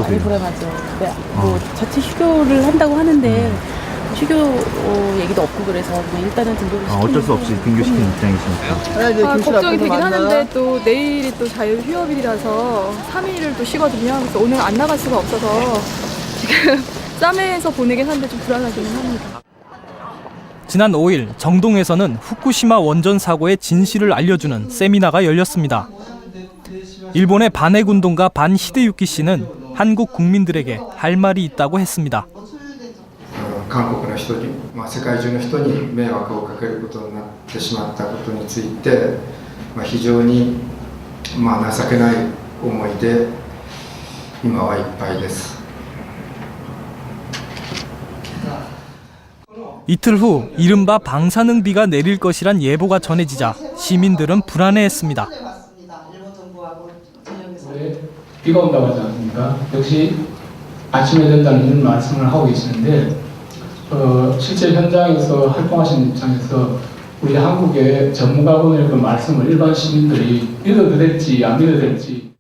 많이 불안하죠. 근데 뭐 자체 휴교를 한다고 하는데 휴교 얘기도 없고 그래서 그냥 일단은 등록을 시키는 어쩔 수 없이 등교시키는 입장이시니까. 걱정이 되긴 하는데 또 내일이 또 자유 휴업일이라서 3일을 또 쉬거든요. 그래서 오늘 안 나갈 수가 없어서 지금 쌈에서 보내긴 하는데 좀 불안하기는 합니다. 지난 5일 정동에서는 후쿠시마 원전 사고의 진실을 알려주는 세미나가 열렸습니다. 일본의 반핵운동가 반 히데유키 씨는 한국 국민들에게 할 말이 있다고 했습니다. 韓国の人に、世界中の人に迷惑をかけることになってしまったことについて、非常に、情けない思いで今はいっぱいです。 이틀 후 이른바 방사능비가 내릴 것이란 예보가 전해지자 시민들은 불안해했습니다. 비가 온다고 하지 않습니까? 역시 아침에 된다는 이런 말씀을 하고 계시는데 실제 현장에서 활동하시는 입장에서 우리 한국의 전문가분의 그 말씀을 일반 시민들이 믿어도 될지 안 믿어도 될지.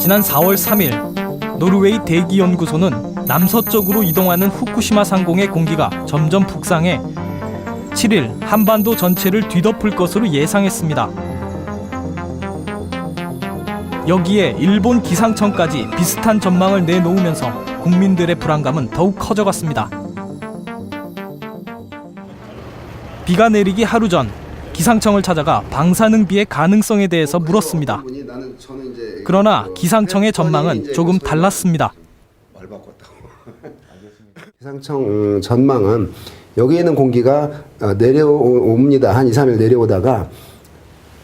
지난 4월 3일 노르웨이 대기연구소는 남서쪽으로 이동하는 후쿠시마 상공의 공기가 점점 북상해 7일 한반도 전체를 뒤덮을 것으로 예상했습니다. 여기에 일본 기상청까지 비슷한 전망을 내놓으면서 국민들의 불안감은 더욱 커져갔습니다. 비가 내리기 하루 전 기상청을 찾아가 방사능비의 가능성에 대해서 물었습니다. 그러나 기상청의 전망은 조금 달랐습니다. 기상청 전망은 여기 있는 공기가 내려옵니다. 한 2, 3일 내려오다가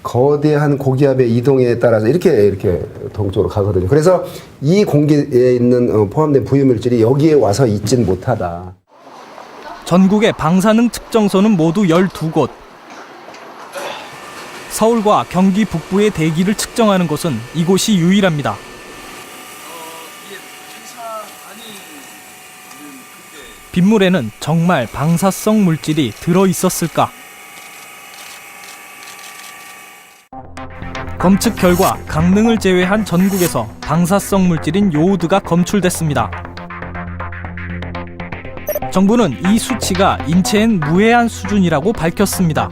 거대한 고기압의 이동에 따라서 이렇게 동쪽으로 가거든요. 그래서 이 공기에 있는 포함된 부유물질이 여기에 와서 있진 못하다. 전국의 방사능 측정소는 모두 12곳. 서울과 경기 북부의 대기를 측정하는 곳은 이곳이 유일합니다. 빗물에는 정말 방사성 물질이 들어있었을까? 검측 결과 강릉을 제외한 전국에서 방사성 물질인 요오드가 검출됐습니다. 정부는 이 수치가 인체엔 무해한 수준이라고 밝혔습니다.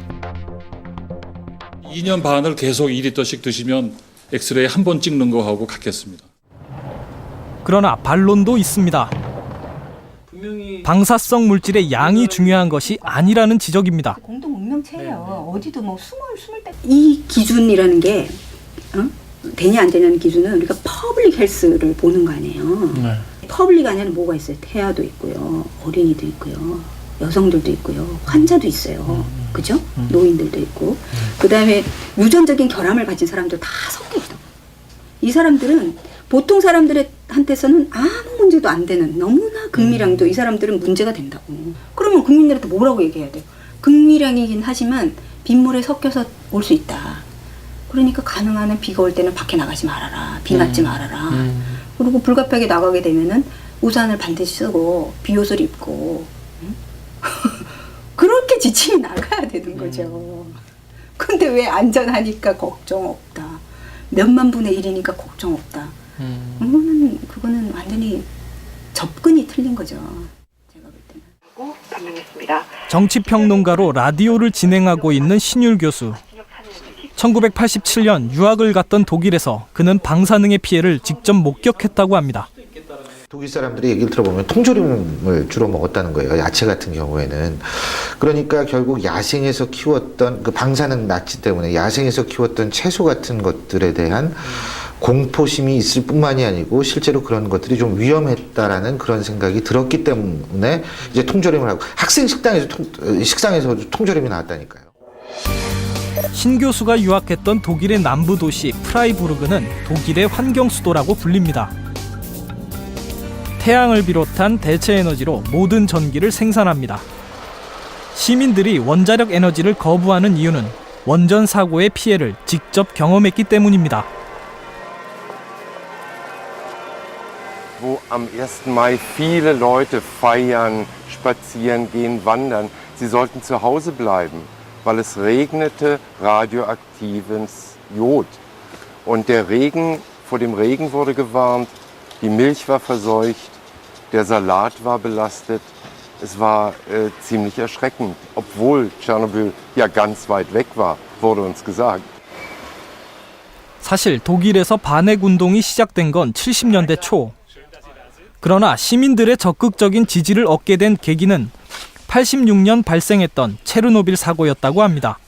2년 반을 계속 2리터씩 드시면 엑스레이 한 번 찍는 거하고 같겠습니다. 그러나 반론도 있습니다. 방사성 물질의 양이 중요한 것이 아니라는 지적입니다. 공동 운명체예요. 어디도 뭐 숨을 때. 이 기준이라는 게 되냐 안 되냐는 기준은 우리가 퍼블릭 헬스를 보는 거 아니에요. 퍼블릭 안에는 뭐가 있어요? 태아도 있고요, 어린이도 있고요, 여성들도 있고요, 환자도 있어요. 그죠? 노인들도 있고. 그다음에 유전적인 결함을 가진 사람들 다 섞여 있어. 이 사람들은 보통 사람들한테서는 아무 문제도 안 되는 너무나 극미량도 이 사람들은 문제가 된다고. 그러면 국민들한테 뭐라고 얘기해야 돼요? 극미량이긴 하지만 빗물에 섞여서 올 수 있다. 그러니까 가능한 한 비가 올 때는 밖에 나가지 말아라. 비 맞지 말아라. 그리고 불가피하게 나가게 되면은 우산을 반드시 쓰고 비옷을 입고 그렇게 지침이 나가야 되는 거죠. 근데 왜 안전하니까 걱정 없다. 몇만 분의 1이니까 걱정 없다. 그거는 완전히 접근이 틀린 거죠. 제가 볼 때는. 정치평론가로 라디오를 진행하고 있는 신율 교수. 1987년 유학을 갔던 독일에서 그는 방사능의 피해를 직접 목격했다고 합니다. 독일 사람들이 얘기를 들어보면 통조림을 주로 먹었다는 거예요. 야채 같은 경우에는. 그러니까 결국 야생에서 키웠던 그 방사능 납치 때문에 야생에서 키웠던 채소 같은 것들에 대한 공포심이 있을 뿐만이 아니고 실제로 그런 것들이 좀 위험했다라는 그런 생각이 들었기 때문에 이제 통조림을 하고 학생 식당에서 통조림이 나왔다니까요. 신 교수가 유학했던 독일의 남부 도시 프라이부르그는 독일의 환경 수도라고 불립니다. 태양을 비롯한 대체 에너지로 모든 전기를 생산합니다. 시민들이 원자력 에너지를 거부하는 이유는 원전 사고의 피해를 직접 경험했기 때문입니다. Wo am 1. Mai viele Leute feiern, spazieren gehen, wandern, sie sollten zu Hause bleiben, weil es regnete radioaktives Jod. Und vor dem Regen wurde gewarnt, Die Milch war verseucht, der Salat war belastet. Es war ziemlich erschreckend, obwohl Tschernobyl ja ganz weit weg war, wurde uns gesagt. 사실 독일에서 반핵 운동이 시작된 건 70년대 초. 그러나 시민들의 적극적인 지지를 얻게 된 계기는 86년 발생했던 체르노빌 사고였다고 합니다.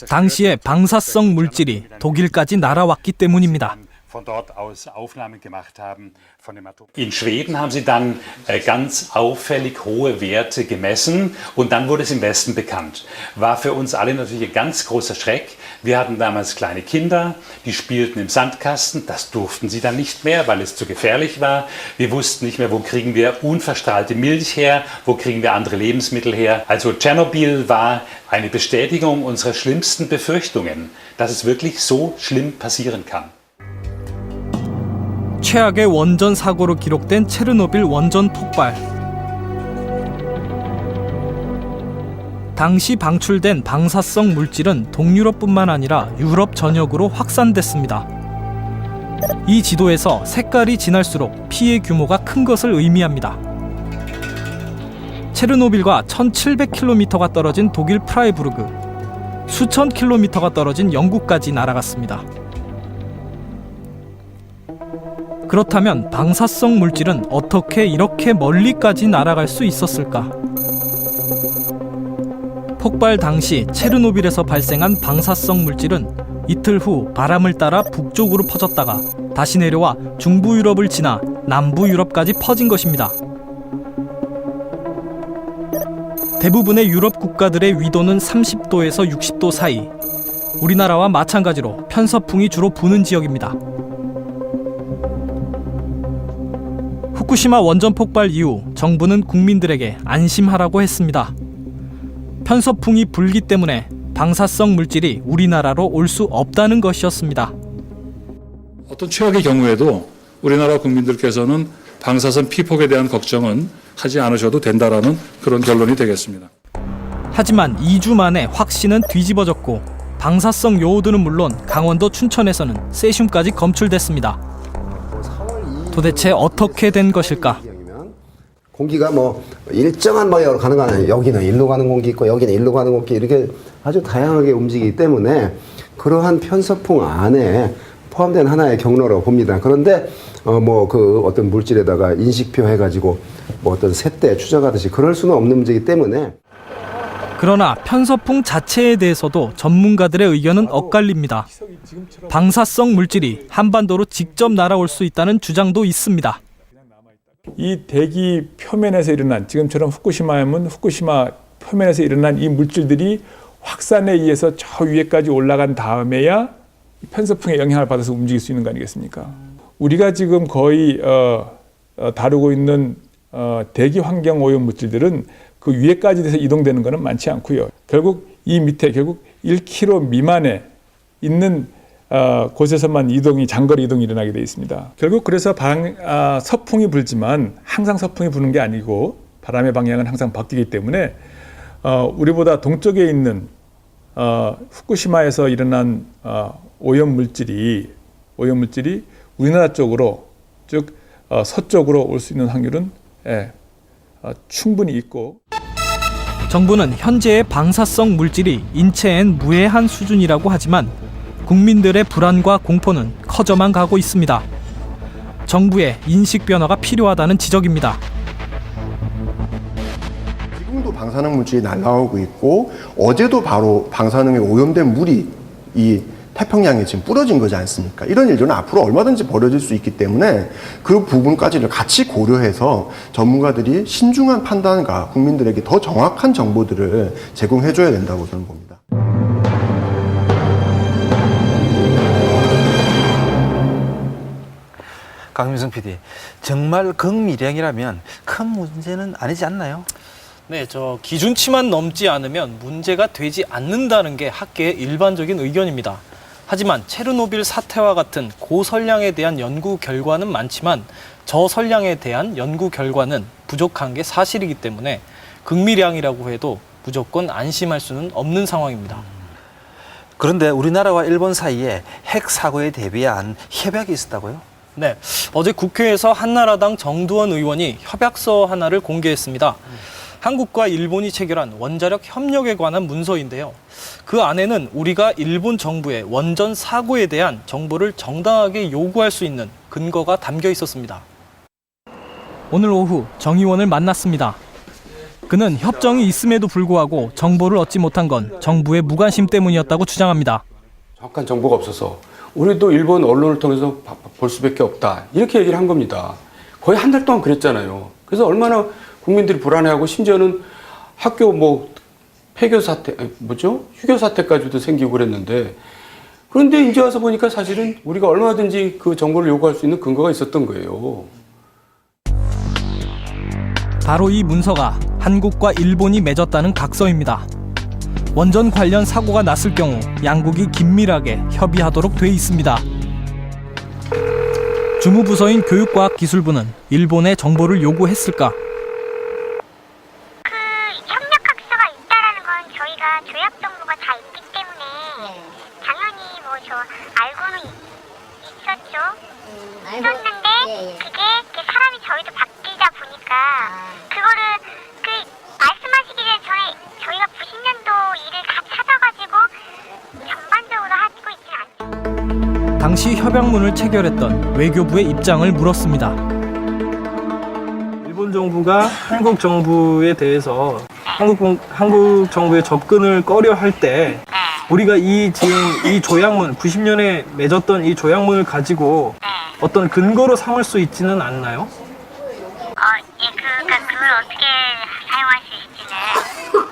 당시에 방사성 물질이 독일까지 날아왔기 때문입니다. In Schweden haben sie dann ganz auffällig hohe Werte gemessen und dann wurde es im Westen bekannt. War für uns alle natürlich ein ganz großer Schreck. Wir hatten damals kleine Kinder, die spielten im Sandkasten. Das durften sie dann nicht mehr, weil es zu gefährlich war. Wir wussten nicht mehr, wo kriegen wir unverstrahlte Milch her, wo kriegen wir andere Lebensmittel her. Also Tschernobyl war eine Bestätigung unserer schlimmsten Befürchtungen, dass es wirklich so schlimm passieren kann. 최악의 원전 사고로 기록된 체르노빌 원전 폭발. 당시 방출된 방사성 물질은 동유럽뿐만 아니라 유럽 전역으로 확산됐습니다. 이 지도에서 색깔이 진할수록 피해 규모가 큰 것을 의미합니다. 체르노빌과 1700km가 떨어진 독일 프라이부르그, 수천 킬로미터가 떨어진 영국까지 날아갔습니다. 그렇다면 방사성 물질은 어떻게 이렇게 멀리까지 날아갈 수 있었을까? 폭발 당시 체르노빌에서 발생한 방사성 물질은 이틀 후 바람을 따라 북쪽으로 퍼졌다가 다시 내려와 중부 유럽을 지나 남부 유럽까지 퍼진 것입니다. 대부분의 유럽 국가들의 위도는 30도에서 60도 사이. 우리나라와 마찬가지로 편서풍이 주로 부는 지역입니다. 후쿠시마 원전 폭발 이후 정부는 국민들에게 안심하라고 했습니다. 편서풍이 불기 때문에 방사성 물질이 우리나라로 올 수 없다는 것이었습니다. 어떤 최악의 경우에도 우리나라 국민들께서는 방사선 피폭에 대한 걱정은 하지 않으셔도 된다라는 그런 결론이 되겠습니다. 하지만 2주 만에 확신은 뒤집어졌고 방사성 요오드는 물론 강원도 춘천에서는 세슘까지 검출됐습니다. 도대체 어떻게 된 것일까? 공기가 뭐 일정한 방향으로 가는 거 아니에요. 여기는 일로 가는 공기 있고 여기는 일로 가는 공기 이렇게 아주 다양하게 움직이기 때문에 그러한 편서풍 안에 포함된 하나의 경로라고 봅니다. 그런데 뭐 그 어떤 물질에다가 인식표 해가지고 뭐 어떤 셋대 추적하듯이 그럴 수는 없는 문제이기 때문에. 그러나 편서풍 자체에 대해서도 전문가들의 의견은 엇갈립니다. 방사성 물질이 한반도로 직접 날아올 수 있다는 주장도 있습니다. 이 대기 표면에서 일어난, 지금처럼 후쿠시마하면 후쿠시마 표면에서 일어난 이 물질들이 확산에 의해서 저 위에까지 올라간 다음에야 편서풍의 영향을 받아서 움직일 수 있는 거 아니겠습니까? 우리가 지금 거의 다루고 있는 대기 환경 오염 물질들은 그 위에까지 돼서 이동되는 것은 많지 않고요. 결국 이 밑에 결국 1km 미만에 있는 곳에서만 장거리 이동이 일어나게 되어 있습니다. 결국 그래서 서풍이 불지만 항상 서풍이 부는 게 아니고 바람의 방향은 항상 바뀌기 때문에 우리보다 동쪽에 있는 후쿠시마에서 일어난 오염 물질이 우리나라 쪽으로 즉 서쪽으로 올 수 있는 확률은 충분히 있고. 정부는 현재의 방사성 물질이 인체엔 무해한 수준이라고 하지만 국민들의 불안과 공포는 커져만 가고 있습니다. 정부의 인식 변화가 필요하다는 지적입니다. 지금도 방사능 물질이 날아오고 있고 어제도 바로 방사능에 오염된 물이 이 태평양에 지금 뿌려진 거지 않습니까? 이런 일들은 앞으로 얼마든지 벌어질 수 있기 때문에 그 부분까지를 같이 고려해서 전문가들이 신중한 판단과 국민들에게 더 정확한 정보들을 제공해줘야 된다고 저는 봅니다. 강민성 PD, 정말 극미량이라면 큰 문제는 아니지 않나요? 네, 기준치만 넘지 않으면 문제가 되지 않는다는 게 학계의 일반적인 의견입니다. 하지만 체르노빌 사태와 같은 고설량에 대한 연구 결과는 많지만 저설량에 대한 연구 결과는 부족한 게 사실이기 때문에 극미량이라고 해도 무조건 안심할 수는 없는 상황입니다. 그런데 우리나라와 일본 사이에 핵 사고에 대비한 협약이 있었다고요? 네, 어제 국회에서 한나라당 정두원 의원이 협약서 하나를 공개했습니다. 한국과 일본이 체결한 원자력 협력에 관한 문서인데요. 그 안에는 우리가 일본 정부의 원전 사고에 대한 정보를 정당하게 요구할 수 있는 근거가 담겨 있었습니다. 오늘 오후 정 의원을 만났습니다. 그는 협정이 있음에도 불구하고 정보를 얻지 못한 건 정부의 무관심 때문이었다고 주장합니다. 정확한 정보가 없어서 우리도 일본 언론을 통해서 볼 수밖에 없다. 이렇게 얘기를 한 겁니다. 거의 한 달 동안 그랬잖아요. 그래서 얼마나 국민들이 불안해하고 심지어는 학교 폐교 사태, 휴교 사태까지도 생기고 그랬는데 그런데 이제 와서 보니까 사실은 우리가 얼마든지 그 정보를 요구할 수 있는 근거가 있었던 거예요. 바로 이 문서가 한국과 일본이 맺었다는 각서입니다. 원전 관련 사고가 났을 경우 양국이 긴밀하게 협의하도록 돼 있습니다. 주무부서인 교육과학기술부는 일본에 정보를 요구했을까? 협력학서가 있다라는 건 저희가 조약 정보가 다 있기 때문에 당연히 저 알고는 있었죠. 있었는데 그게 사람이 저희도 바뀌다 보니까 그거를 말씀하시기 전에 저희가 90년도 일을 다 찾아가지고 전반적으로 하고 있진 않죠. 당시 협약문을 체결했던 외교부의 입장을 물었습니다. 일본 정부가 한국 정부에 대해서 한국 정부의 접근을 꺼려 할 때 우리가 지금 이 조약문 90년에 맺었던 이 조약문을 가지고 어떤 근거로 삼을 수 있지는 않나요? 그러니까 그걸 어떻게 사용할 수 있을지는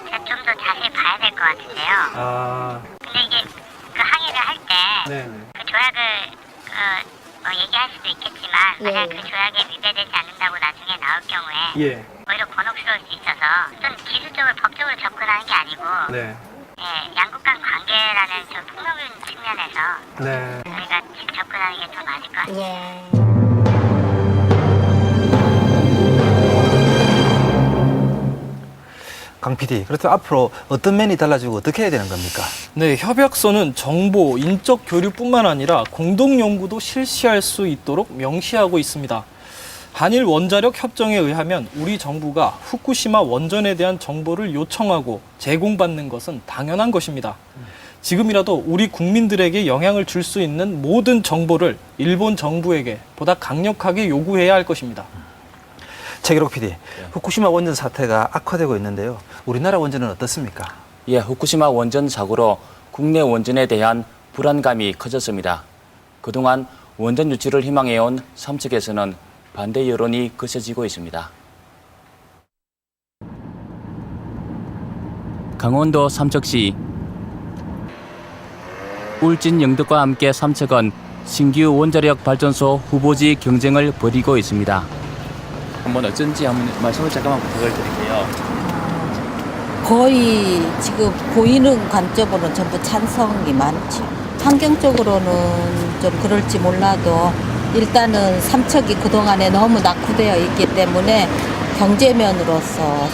제가 좀 더 자세히 봐야 될 것 같은데요. 근데 이게 그 항의를 할 때 그 조약을 얘기할 수도 있겠지만 만약 그 조약에 위배되지 않는다고 나중에 나올 경우에 오히려 곤혹스러울 수 있어서 좀 기술적으로 법적으로 접근하는 게 아니고 양국 간 관계라는 저 폭력적인 측면에서 저희가 접근하는 게 더 맞을 것 같아요. 강 PD, 그렇다면 앞으로 어떤 면이 달라지고 어떻게 해야 되는 겁니까? 네, 협약서는 정보, 인적 교류뿐만 아니라 공동 연구도 실시할 수 있도록 명시하고 있습니다. 한일 원자력 협정에 의하면 우리 정부가 후쿠시마 원전에 대한 정보를 요청하고 제공받는 것은 당연한 것입니다. 지금이라도 우리 국민들에게 영향을 줄 수 있는 모든 정보를 일본 정부에게 보다 강력하게 요구해야 할 것입니다. 최기록 PD, 후쿠시마 원전 사태가 악화되고 있는데요. 우리나라 원전은 어떻습니까? 예, 후쿠시마 원전 사고로 국내 원전에 대한 불안감이 커졌습니다. 그동안 원전 유치를 희망해온 삼척에서는 반대 여론이 거세지고 있습니다. 강원도 삼척시 울진 영덕과 함께 삼척은 신규 원자력 발전소 후보지 경쟁을 벌이고 있습니다. 한번 어쩐지 한번 말씀을 잠깐만 부탁을 드릴게요. 거의 지금 보이는 관점으로는 전부 찬성이 많죠. 환경적으로는 좀 그럴지 몰라도 일단은 삼척이 그동안에 너무 낙후되어 있기 때문에 경제면으로서